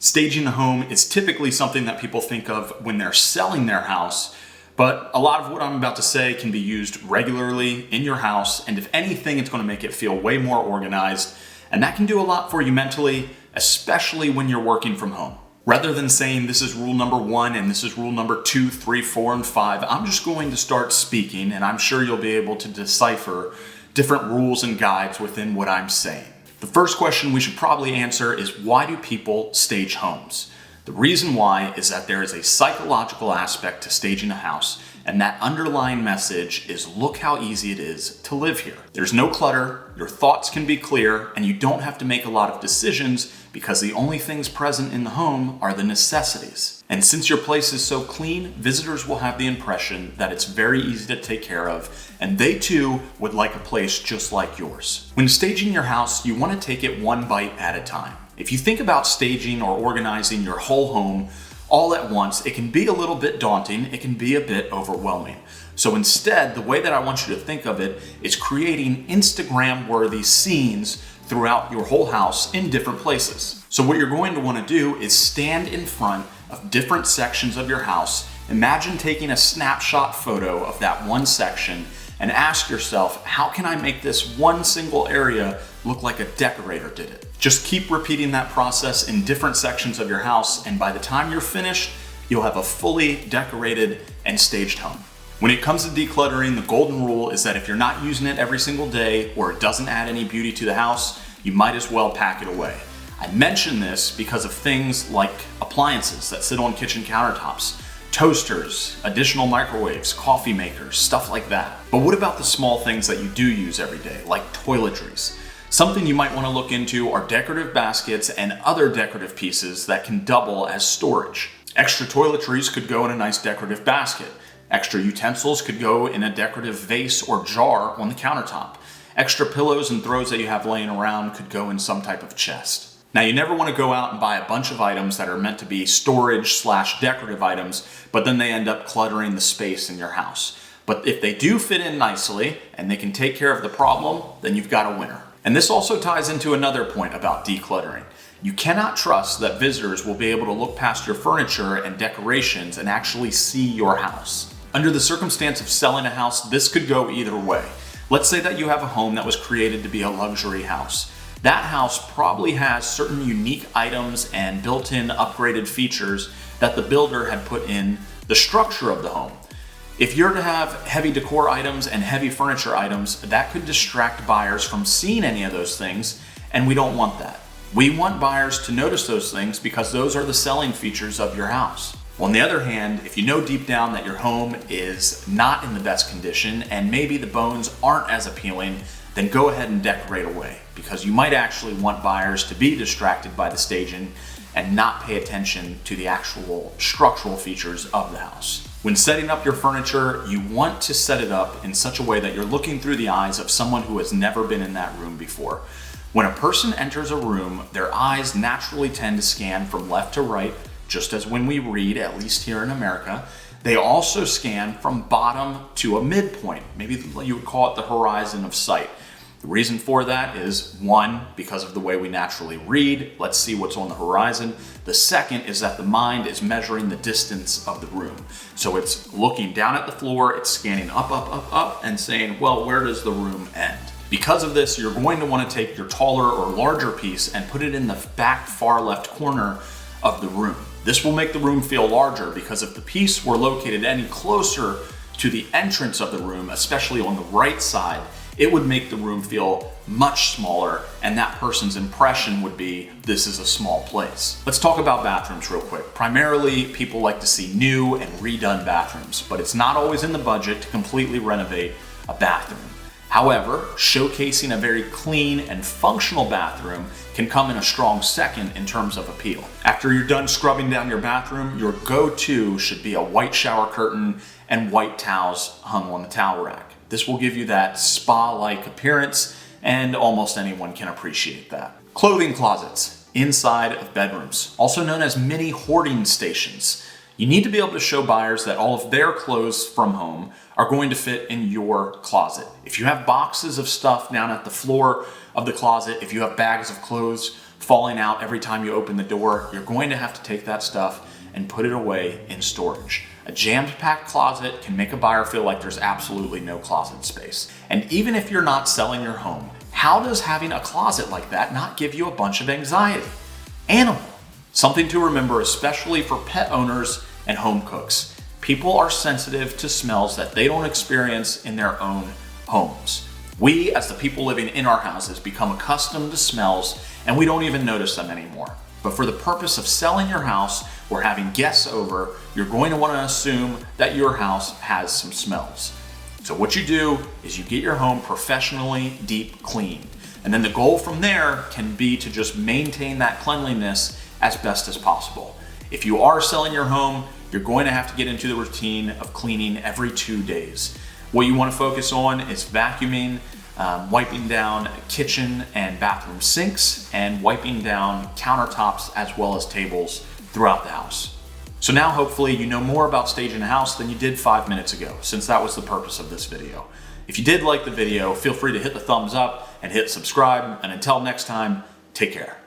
Staging a home is typically something that people think of when they're selling their house, but a lot of what I'm about to say can be used regularly in your house, and if anything, it's going to make it feel way more organized, and that can do a lot for you mentally, especially when you're working from home. Rather than saying this is rule number 1 and this is rule number 2, 3, 4, and 5, I'm just going to start speaking, and I'm sure you'll be able to decipher different rules and guides within what I'm saying. The first question we should probably answer is, why do people stage homes? The reason why is that there is a psychological aspect to staging a house, and that underlying message is, look how easy it is to live here. There's no clutter, your thoughts can be clear, and you don't have to make a lot of decisions because the only things present in the home are the necessities. And since your place is so clean, visitors will have the impression that it's very easy to take care of, and they too would like a place just like yours. When staging your house, you want to take it one bite at a time. If you think about staging or organizing your whole home all at once, it can be a little bit daunting, it can be a bit overwhelming. So instead, the way that I want you to think of it is creating Instagram-worthy scenes throughout your whole house in different places. So what you're going to want to do is stand in front of different sections of your house. Imagine taking a snapshot photo of that one section and ask yourself, how can I make this one single area look like a decorator did it? Just keep repeating that process in different sections of your house, and by the time you're finished, you'll have a fully decorated and staged home. When it comes to decluttering, the golden rule is that if you're not using it every single day or it doesn't add any beauty to the house, you might as well pack it away. I mention this because of things like appliances that sit on kitchen countertops, toasters, additional microwaves, coffee makers, stuff like that. But what about the small things that you do use every day, like toiletries? Something you might want to look into are decorative baskets and other decorative pieces that can double as storage. Extra toiletries could go in a nice decorative basket. Extra utensils could go in a decorative vase or jar on the countertop. Extra pillows and throws that you have laying around could go in some type of chest. Now, you never want to go out and buy a bunch of items that are meant to be storage/decorative items, but then they end up cluttering the space in your house. But if they do fit in nicely and they can take care of the problem, then you've got a winner. And this also ties into another point about decluttering. You cannot trust that visitors will be able to look past your furniture and decorations and actually see your house. Under the circumstance of selling a house, this could go either way. Let's say that you have a home that was created to be a luxury house. That house probably has certain unique items and built-in upgraded features that the builder had put in the structure of the home. If you're to have heavy decor items and heavy furniture items, that could distract buyers from seeing any of those things, and we don't want that. We want buyers to notice those things because those are the selling features of your house. On the other hand, if you know deep down that your home is not in the best condition and maybe the bones aren't as appealing, then go ahead and decorate away, because you might actually want buyers to be distracted by the staging and not pay attention to the actual structural features of the house. When setting up your furniture, you want to set it up in such a way that you're looking through the eyes of someone who has never been in that room before. When a person enters a room, their eyes naturally tend to scan from left to right, just as when we read, at least here in America. They also scan from bottom to a midpoint. Maybe you would call it the horizon of sight. The reason for that is, one, because of the way we naturally read. Let's see what's on the horizon. The second is that the mind is measuring the distance of the room. So it's looking down at the floor, it's scanning up, up, up, up, and saying, well, where does the room end? Because of this, you're going to want to take your taller or larger piece and put it in the back far left corner of the room. This will make the room feel larger, because if the piece were located any closer to the entrance of the room, especially on the right side, it would make the room feel much smaller, and that person's impression would be, this is a small place. Let's talk about bathrooms real quick. Primarily, people like to see new and redone bathrooms, but it's not always in the budget to completely renovate a bathroom. However, showcasing a very clean and functional bathroom can come in a strong second in terms of appeal. After you're done scrubbing down your bathroom, your go-to should be a white shower curtain and white towels hung on the towel rack. This will give you that spa-like appearance, and almost anyone can appreciate that. Clothing closets inside of bedrooms, also known as mini hoarding stations. You need to be able to show buyers that all of their clothes from home are going to fit in your closet. If you have boxes of stuff down at the floor of the closet, if you have bags of clothes falling out every time you open the door, you're going to have to take that stuff and put it away in storage. A jammed-packed closet can make a buyer feel like there's absolutely no closet space. And even if you're not selling your home, how does having a closet like that not give you a bunch of anxiety? Animal. Something to remember, especially for pet owners and home cooks. People are sensitive to smells that they don't experience in their own homes. We, as the people living in our houses, become accustomed to smells and we don't even notice them anymore. But for the purpose of selling your house or having guests over, you're going to want to assume that your house has some smells. So what you do is you get your home professionally deep cleaned. And then the goal from there can be to just maintain that cleanliness as best as possible. If you are selling your home, you're going to have to get into the routine of cleaning every 2 days. What you want to focus on is vacuuming, wiping down kitchen and bathroom sinks, and wiping down countertops as well as tables throughout the house. So now hopefully you know more about staging a house than you did 5 minutes ago, since that was the purpose of this video. If you did like the video, feel free to hit the thumbs up and hit subscribe, and until next time, take care.